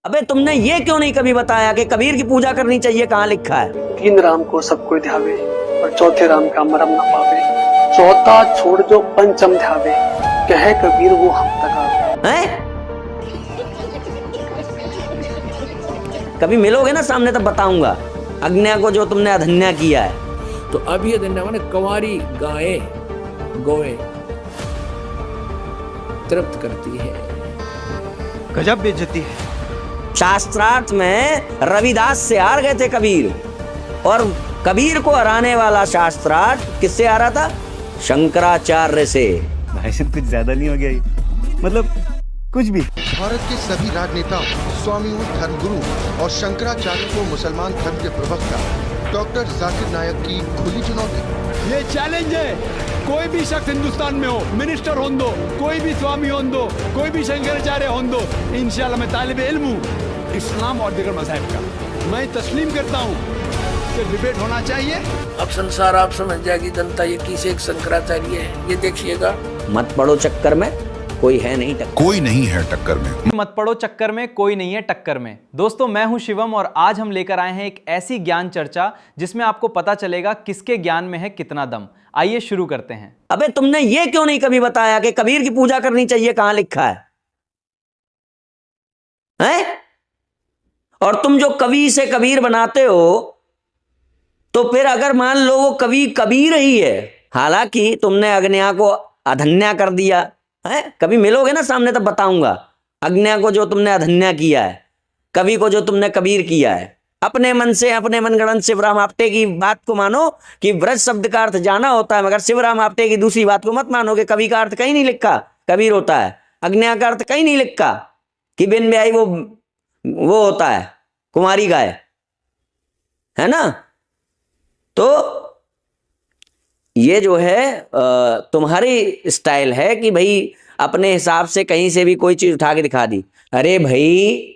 अबे तुमने ये क्यों नहीं कभी बताया कि कबीर की पूजा करनी चाहिए? कहाँ लिखा है? तीन राम को सब कोई ध्यावे और चौथे राम का मरम न पावे, चौथा छोड़ जो पंचम ध्यावे, कहे कबीर वो हम तक आवे। हैं? कभी मिलोगे ना सामने तब बताऊंगा अज्ञा को जो तुमने अधन्या किया है। तो अब ये धन्या माने कुंवारी गायें गोए तृप्त करती है। गजब बेइज्जती है। शास्त्रार्थ में रविदास से हार गए थे कबीर, और कबीर को हराने वाला शास्त्रार्थ किससे हारा था? शंकराचार्य से। भाई साहब कुछ ज्यादा नहीं हो गया ये? मतलब कुछ भी। भारत के सभी राजनेताओं, स्वामियों, धर्मगुरु और शंकराचार्य को मुसलमान धर्म के प्रवक्ता डॉक्टर जाकिर नायक की खुली चुनौती। ये चैलेंज है, कोई भी शख्स हिंदुस्तान में हो, मिनिस्टर हों दो, कोई भी स्वामी हों दो, कोई भी शंकराचार्य हों दो, इंशाल्लाह मैं तालिबे इल्म हूँ इस्लाम और दीगर मज़ाहिब का। मैं तस्लीम करता हूँ कि डिबेट होना चाहिए। अब संसार आप समझ जाएगी जनता ये किसे एक शंकराचार्य है। ये देखिएगा, मत पड़ो चक्कर में, कोई है नहीं टक्कर। कोई नहीं है टक्कर में। मत पड़ो चक्कर में, कोई नहीं है टक्कर में। दोस्तों मैं हूं शिवम और आज हम लेकर आए हैं एक ऐसी ज्ञान चर्चा जिसमें आपको पता चलेगा किसके ज्ञान में है कितना दम। आइए शुरू करते हैं। अबे तुमने ये क्यों नहीं कभी बताया कि कबीर की पूजा करनी चाहिए? कहां लिखा है? हैं? और तुम जो कवि से कबीर बनाते हो, तो फिर अगर मान लो वो कवि कबीर ही है, हालांकि तुमने अज्ञा को अधन्या कर दिया है। कभी मिलोगे ना सामने तब बताऊंगा अज्ञा को जो तुमने अधन्या किया है, कवि को जो तुमने कबीर किया है। अपने मन से, अपने मनगढ़ंत शिवराम आपटे की बात को मानो कि ब्रज शब्द का अर्थ जाना होता है, मगर शिवराम आपटे की दूसरी बात को मत मानो कि कवि का अर्थ कहीं नहीं लिखा कबीर होता है, अज्ञा का अर्थ कहीं नहीं लिखा कि बिन ब्याही वो होता है कुमारी गाय, है ना। तो ये जो है तुम्हारी स्टाइल है कि भाई अपने हिसाब से कहीं से भी कोई चीज उठा के दिखा दी। अरे भाई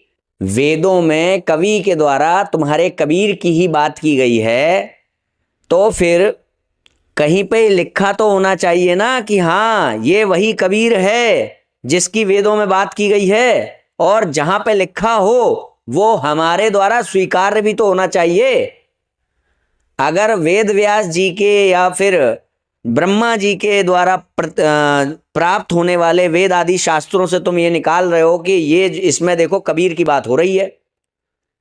वेदों में कवि के द्वारा तुम्हारे कबीर की ही बात की गई है, तो फिर कहीं पे लिखा तो होना चाहिए ना कि हाँ ये वही कबीर है जिसकी वेदों में बात की गई है, और जहां पे लिखा हो वो हमारे द्वारा स्वीकार्य भी तो होना चाहिए। अगर वेद व्यास जी के या फिर ब्रह्मा जी के द्वारा प्राप्त होने वाले वेद आदि शास्त्रों से तुम ये निकाल रहे हो कि ये इसमें देखो कबीर की बात हो रही है,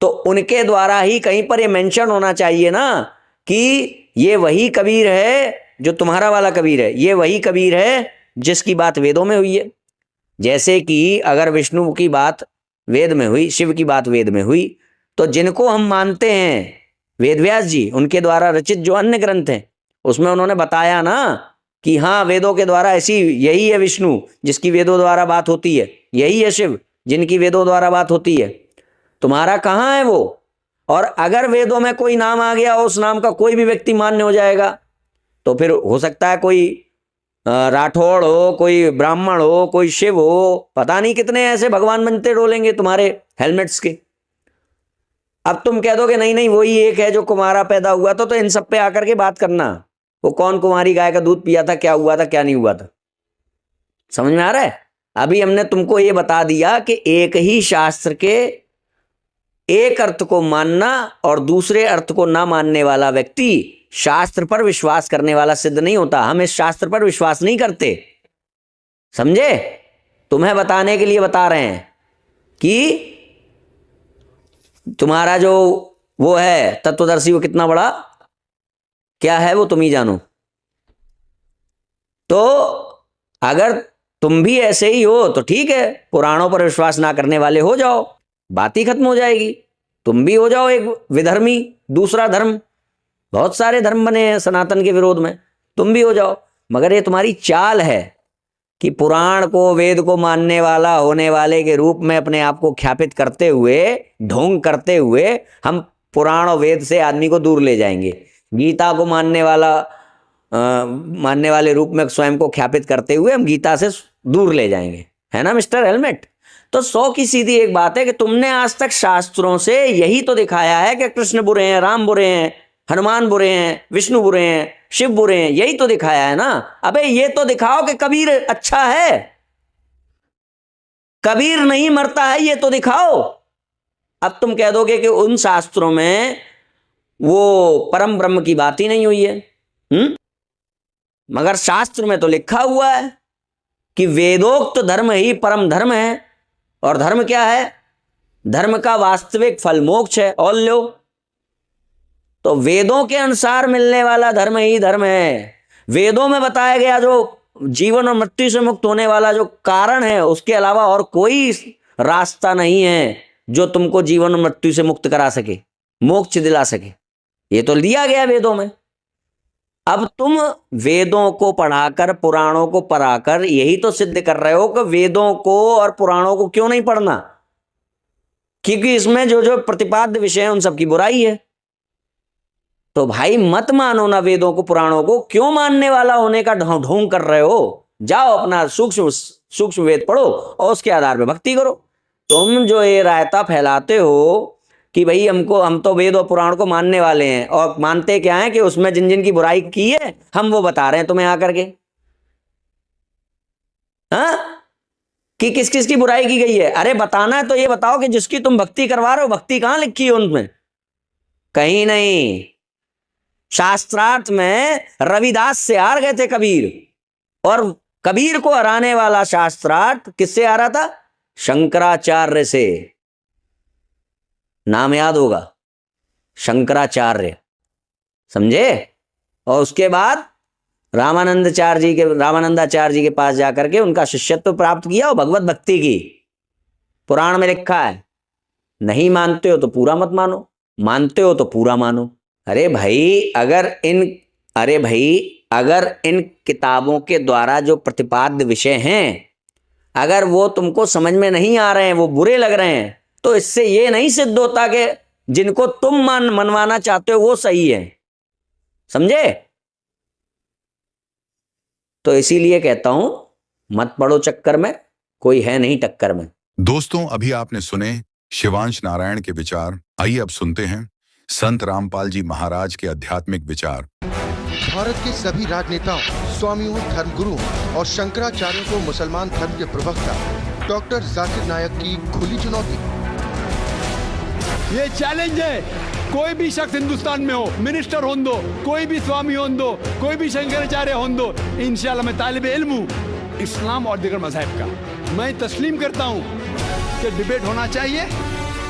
तो उनके द्वारा ही कहीं पर ये मेंशन होना चाहिए ना कि ये वही कबीर है जो तुम्हारा वाला कबीर है, ये वही कबीर है जिसकी बात वेदों में हुई है। जैसे कि अगर विष्णु की बात वेद में हुई, शिव की बात वेद में हुई, तो जिनको हम मानते हैं वेद व्यास जी, उनके द्वारा रचित जो अन्य ग्रंथ हैं उसमें उन्होंने बताया ना कि हाँ वेदों के द्वारा ऐसी, यही है विष्णु जिसकी वेदों द्वारा बात होती है, यही है शिव जिनकी वेदों द्वारा बात होती है। तुम्हारा कहाँ है वो? और अगर वेदों में कोई नाम आ गया, उस नाम का कोई भी व्यक्ति मान्य हो जाएगा, तो फिर हो सकता है कोई राठौड़ हो, कोई ब्राह्मण हो, कोई शिव हो, पता नहीं कितने ऐसे भगवान बनते डोलेंगे तुम्हारे हेलमेट्स के। अब तुम कह दोगे नहीं नहीं वही एक है जो कुमारा पैदा हुआ था, तो इन सब पे आकर के बात करना, वो कौन कुमारी गाय का दूध पिया था, क्या हुआ था क्या नहीं हुआ था। समझ में आ रहा है? अभी हमने तुमको ये बता दिया कि एक ही शास्त्र के एक अर्थ को मानना और दूसरे अर्थ को ना मानने वाला व्यक्ति शास्त्र पर विश्वास करने वाला सिद्ध नहीं होता। हम इस शास्त्र पर विश्वास नहीं करते, समझे? तुम्हें बताने के लिए बता रहे हैं कि तुम्हारा जो वो है तत्वदर्शी, वो कितना बड़ा क्या है वो तुम ही जानो। तो अगर तुम भी ऐसे ही हो तो ठीक है, पुराणों पर विश्वास ना करने वाले हो जाओ, बात ही खत्म हो जाएगी। तुम भी हो जाओ एक विधर्मी, दूसरा धर्म, बहुत सारे धर्म बने हैं सनातन के विरोध में, तुम भी हो जाओ। मगर ये तुम्हारी चाल है कि पुराण को, वेद को मानने वाला होने वाले के रूप में अपने आप को ख्यापित करते हुए, ढोंग करते हुए हम पुराण और वेद से आदमी को दूर ले जाएंगे। गीता को मानने वाले रूप में स्वयं को ख्यापित करते हुए हम गीता से दूर ले जाएंगे, है ना मिस्टर हेलमेट। तो 100 की सीधी एक बात है कि तुमने आज तक शास्त्रों से यही तो दिखाया है कि कृष्ण बुरे हैं, राम बुरे हैं, हनुमान बुरे हैं, विष्णु बुरे हैं, शिव बुरे हैं, यही तो दिखाया है ना। अबे ये तो दिखाओ कि कबीर अच्छा है, कबीर नहीं मरता है, ये तो दिखाओ। अब तुम कह दोगे कि उन शास्त्रों में वो परम ब्रह्म की बात ही नहीं हुई है। मगर शास्त्र में तो लिखा हुआ है कि वेदोक्त धर्म ही परम धर्म है। और धर्म क्या है? धर्म का वास्तविक फल मोक्ष है। और लो, तो वेदों के अनुसार मिलने वाला धर्म ही धर्म है। वेदों में बताया गया जो जीवन और मृत्यु से मुक्त होने वाला जो कारण है, उसके अलावा और कोई रास्ता नहीं है जो तुमको जीवन और मृत्यु से मुक्त करा सके, मोक्ष दिला सके। ये तो दिया गया वेदों में। अब तुम वेदों को पढ़ाकर, पुराणों को पढ़ाकर यही तो सिद्ध कर रहे हो कि वेदों को और पुराणों को क्यों नहीं पढ़ना, क्योंकि इसमें जो जो प्रतिपाद्य विषय है उन सबकी बुराई है। तो भाई मत मानो ना वेदों को पुराणों को, क्यों मानने वाला होने का ढोंग कर रहे हो? जाओ अपना सूक्ष्म वेद पढ़ो और उसके आधार पर भक्ति करो। तुम जो ये रायता फैलाते हो कि भाई हम तो वेद और पुराण को मानने वाले हैं, और मानते क्या है कि उसमें जिन जिन की बुराई की है हम वो बता रहे हैं तुम्हें आकर के, हाँ, कि किस किस की बुराई की गई है। अरे बताना है तो ये बताओ कि जिसकी तुम भक्ति करवा रहे हो, भक्ति कहां लिखी है उनमें? कहीं नहीं। शास्त्रार्थ में रविदास से हार गए थे कबीर, और कबीर को हराने वाला शास्त्रार्थ किससे आ रहा था? शंकराचार्य से। नाम याद होगा, शंकराचार्य, समझे? और उसके बाद रामानंदाचार्य जी के पास जाकर के उनका शिष्यत्व प्राप्त किया और भगवत भक्ति की। पुराण में लिखा है। नहीं मानते हो तो पूरा मत मानो, मानते हो तो पूरा मानो। अरे भाई अगर इन किताबों के द्वारा जो प्रतिपाद्य विषय हैं, अगर वो तुमको समझ में नहीं आ रहे हैं, वो बुरे लग रहे हैं, तो इससे ये नहीं सिद्ध होता कि जिनको तुम मनवाना चाहते हो वो सही है। समझे? तो इसीलिए कहता हूं मत पड़ो चक्कर में, कोई है नहीं टक्कर में। दोस्तों, अभी आपने सुने शिवांश नारायण के विचार। आइए अब सुनते हैं संत रामपाल जी महाराज के आध्यात्मिक विचार। भारत के सभी राजनेताओं, स्वामियों, धर्मगुरुओं और शंकराचार्यों को मुसलमान धर्म के प्रवक्ता डॉक्टर जाकिर नायक की खुली चुनौती। ये चैलेंज है, कोई भी शख्स हिंदुस्तान में हो, मिनिस्टर हों दो, कोई भी स्वामी हों दो, कोई भी शंकराचार्य हों दो, इंशाल्लाह मैं तालिब इल्म हूँ इस्लाम और दीगर मज़हब का। मैं तस्लीम करता हूँ कि डिबेट होना चाहिए,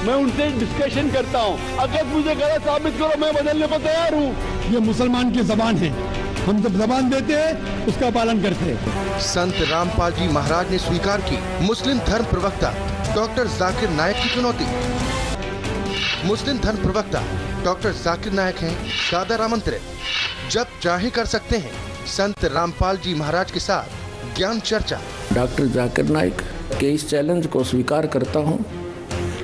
मैं उनसे डिस्कशन करता हूँ। अगर मुझे गलत साबित करो, मैं बदलने को तैयार हूँ। ये मुसलमान की जबान है, हम जब जबान देते हैं उसका पालन करते हैं। संत रामपाल जी महाराज ने स्वीकार की मुस्लिम धर्म प्रवक्ता डॉक्टर जाकिर नायक की चुनौती। मुस्लिम धर्म प्रवक्ता डॉक्टर जाकिर नायक हैं सादर आमंत्रित। जब चाहे कर सकते हैं संत रामपाल जी महाराज के साथ ज्ञान चर्चा। डॉक्टर जाकिर नायक के इस चैलेंज को स्वीकार करता हूँ,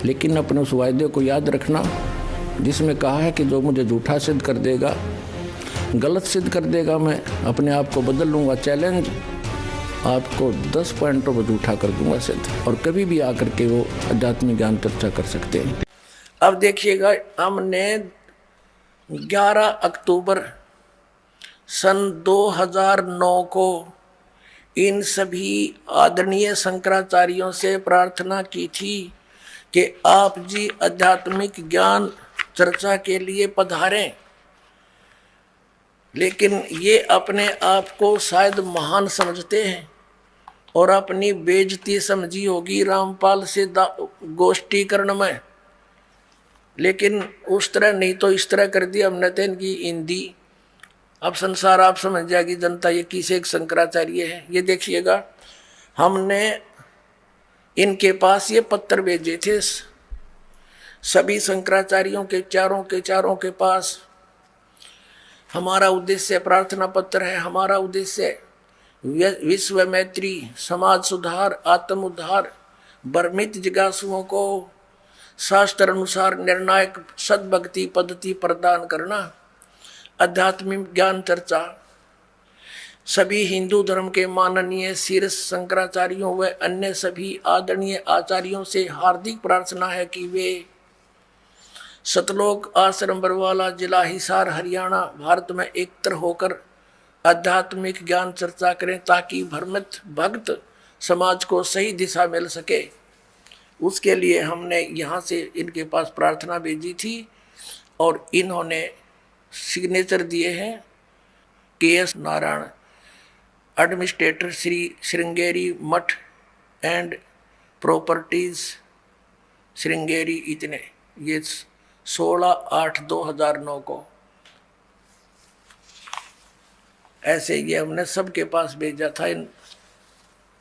लेकिन अपने उस वायदे को याद रखना जिसमें कहा है कि जो मुझे झूठा सिद्ध कर देगा, गलत सिद्ध कर देगा, मैं अपने आप को बदल लूँगा। चैलेंज आपको 10 पॉइंटों पर झूठा कर दूंगा सिद्ध, और कभी भी आकर के वो आध्यात्मिक ज्ञान चर्चा कर सकते हैं। अब देखिएगा, हमने 11 अक्टूबर सन 2009 को इन सभी आदरणीय शंकराचार्यों से प्रार्थना की थी कि आप जी आध्यात्मिक ज्ञान चर्चा के लिए पधारें, लेकिन ये अपने आप को शायद महान समझते हैं और अपनी बेइज्जती समझी होगी रामपाल से गोष्ठीकरण में, लेकिन उस तरह नहीं तो इस तरह कर दिया हमने तो इनकी हिंदी। अब संसार आप समझ जाएगी जनता ये किसे एक शंकराचार्य है। ये देखिएगा, हमने इनके पास ये पत्र भेजे थे सभी शंकराचार्यों के चारों के पास। हमारा उद्देश्य प्रार्थना पत्र है, हमारा उद्देश्य विश्व मैत्री, समाज सुधार, आत्म उद्धार, भ्रमित जिज्ञासुओं को शास्त्र अनुसार निर्णायक सद्भक्ति पद्धति प्रदान करना, आध्यात्मिक ज्ञान चर्चा। सभी हिंदू धर्म के माननीय शीर्ष शंकराचार्यों व अन्य सभी आदरणीय आचार्यों से हार्दिक प्रार्थना है कि वे सतलोक आश्रम बरवाला, जिला हिसार, हरियाणा, भारत में एकत्र होकर आध्यात्मिक ज्ञान चर्चा करें ताकि भ्रमित भक्त समाज को सही दिशा मिल सके। उसके लिए हमने यहाँ से इनके पास प्रार्थना भेजी थी और इन्होंने सिग्नेचर दिए हैं KS नारायण, एडमिनिस्ट्रेटर श्री श्रृंगेरी मठ एंड प्रॉपर्टीज श्रृंगेरी, इतने। ये 16/8/2009 को ऐसे ये हमने सबके पास भेजा था।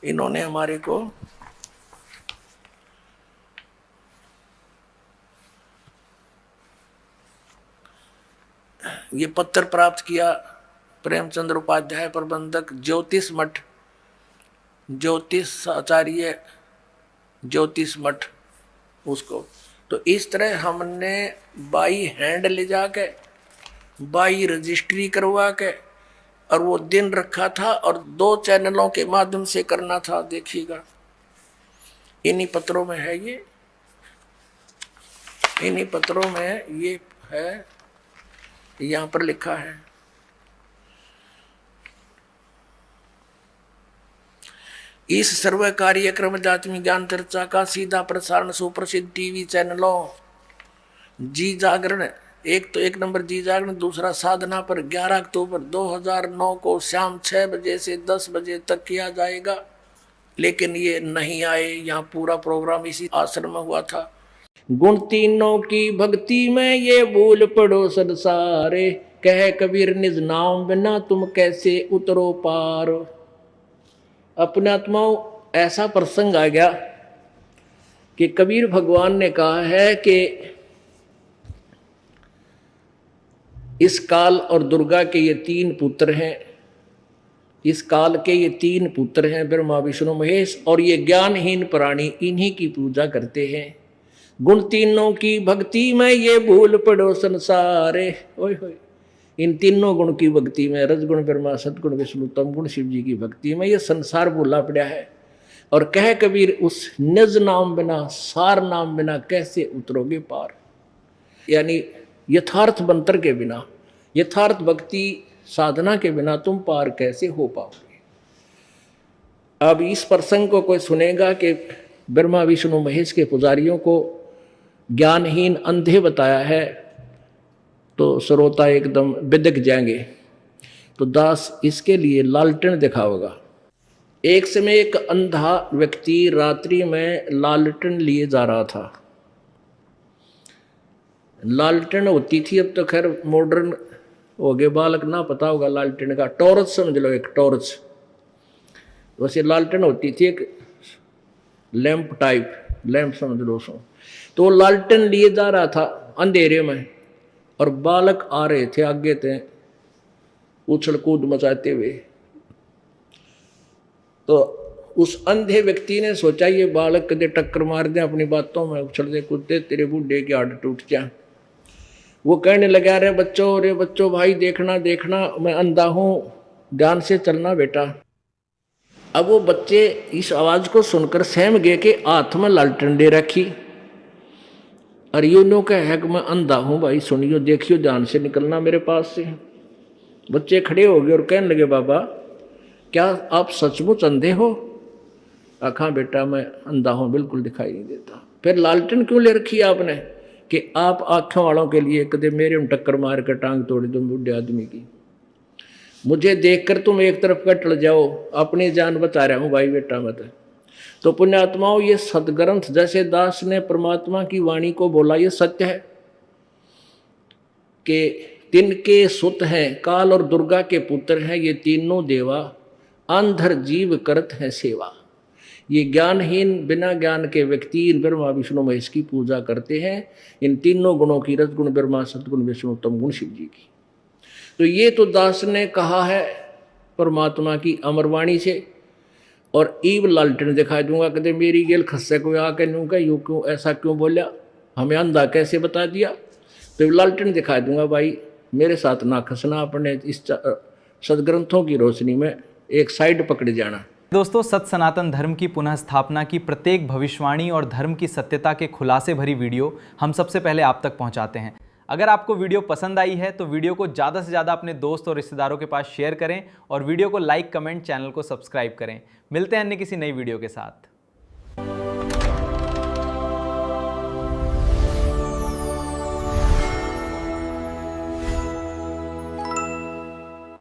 इन्होंने हमारे को ये पत्र प्राप्त किया। प्रेमचंद्र उपाध्याय प्रबंधक ज्योतिष मठ, ज्योतिष आचार्य ज्योतिष मठ उसको। तो इस तरह हमने बाई हैंड ले जाके बाई रजिस्ट्री करवा के और वो दिन रखा था और 2 चैनलों के माध्यम से करना था। देखिएगा इन्हीं पत्रों में है ये, इन्हीं पत्रों में ये है, यहाँ पर लिखा है। इस सर्व कार्यक्रम आध्यात्मिक ज्ञान चर्चा का सीधा प्रसारण सुप्रसिद्ध टीवी चैनलों जी जागरण, एक तो 1 नंबर जी जागरण, दूसरा साधना पर 11 अक्टूबर 2009 को शाम 6 बजे से 10 बजे तक किया जाएगा। लेकिन ये नहीं आए। यहाँ पूरा प्रोग्राम इसी आश्रम में हुआ था। गुण तीनों की भक्ति में ये भूल पड़ो संसारे, कह कबीर निज नाम बिना तुम कैसे उतरो पार। अपने आत्माओं ऐसा प्रसंग आ गया कि कबीर भगवान ने कहा है कि इस काल और दुर्गा के ये 3 पुत्र हैं, इस काल के ये 3 पुत्र हैं, ब्रह्मा विष्णु महेश, और ये ज्ञानहीन प्राणी इन्हीं की पूजा करते हैं। गुण तीनों की भक्ति में ये भूल पड़ो संसारे। ओए होए, इन तीनों गुण की भक्ति में, रजगुण ब्रह्मा, सदगुण विष्णु, तम गुण शिव जी की भक्ति में ये संसार भूला पड़ा है। और कह कबीर उस निज नाम बिना, सार नाम बिना कैसे उतरोगे पार। यानी यथार्थ मंत्र के बिना, यथार्थ भक्ति साधना के बिना तुम पार कैसे हो पाओगे। अब इस प्रसंग को कोई सुनेगा कि ब्रह्मा विष्णु महेश के पुजारियों को ज्ञानहीन अंधे बताया है तो श्रोता एकदम बिदक जाएंगे। तो दास इसके लिए लालटेन दिखाओगा। एक समय एक अंधा व्यक्ति रात्रि में लालटेन लिए जा रहा था। लालटेन होती थी, अब तो खैर मॉडर्न हो गए, बालक ना पता होगा लालटेन का, टॉर्च समझ लो, एक टॉर्च। वैसे लालटेन होती थी एक लैंप टाइप, लैंप समझ लो उसको। तो वो लालटेन लिए जा रहा था अंधेरे में और बालक आ रहे थे आगे थे उछल कूद मचाते हुए। तो उस अंधे व्यक्ति ने सोचा ये बालक कदे टक्कर मार दे अपनी बातों में, उछल दे कूदते, तेरे बूढ़े की आड़ टूट जा। वो कहने लगा, रे बच्चों भाई देखना देखना, मैं अंधा हूँ, ध्यान से चलना बेटा। अब वो बच्चे इस आवाज को सुनकर सहम गए कि हाथ में लालटेन दे रखी और यूं कह कि मैं अंधा हूँ भाई, सुनियो देखियो, ध्यान से निकलना मेरे पास से। बच्चे खड़े हो गए और कहने लगे, बाबा क्या आप सचमुच अंधे हो? आखा बेटा मैं अंधा हूँ, बिल्कुल दिखाई नहीं देता। फिर लालटेन क्यों ले रखी आपने? कि आप आँखों वालों के लिए कदे मेरे में टक्कर मार कर टांग तोड़ दो बूढ़े आदमी की, मुझे देखकर तुम एक तरफ का टल जाओ, अपनी जान बचा रहा हूँ भाई बेटा मत। तो पुण्यात्माओं, ये सदग्रंथ जैसे दास ने परमात्मा की वाणी को बोला, ये सत्य है कि तिनके सुत हैं, काल और दुर्गा के पुत्र हैं ये तीनों देवा, अंधर जीव करत हैं सेवा। ये ज्ञानहीन बिना ज्ञान के व्यक्ति इन ब्रह्मा विष्णु महेश की पूजा करते हैं, इन तीनों गुणों की, रजगुण ब्रह्मा, सदगुण विष्णु, तम गुण शिव जी की। तो ये तो दास ने कहा है परमात्मा की अमरवाणी से। और ईब लालटेन दिखा दूंगा, कहते मेरी गेल खस्से को आके नूंगा, यूँ क्यों ऐसा क्यों बोला, हमें अंधा कैसे बता दिया। तो लालटेन दिखा दूंगा, भाई मेरे साथ ना खसना, अपने इस सदग्रंथों की रोशनी में एक साइड पकड़ जाना। दोस्तों, सत सनातन धर्म की पुनः स्थापना की प्रत्येक भविष्यवाणी और धर्म की सत्यता के खुलासे भरी वीडियो हम सबसे पहले आप तक पहुंचाते हैं। अगर आपको वीडियो पसंद आई है तो वीडियो को ज़्यादा से ज़्यादा अपने दोस्त और रिश्तेदारों के पास शेयर करें और वीडियो को लाइक, कमेंट, चैनल को सब्सक्राइब करें। मिलते हैं अन्य किसी नई वीडियो के साथ।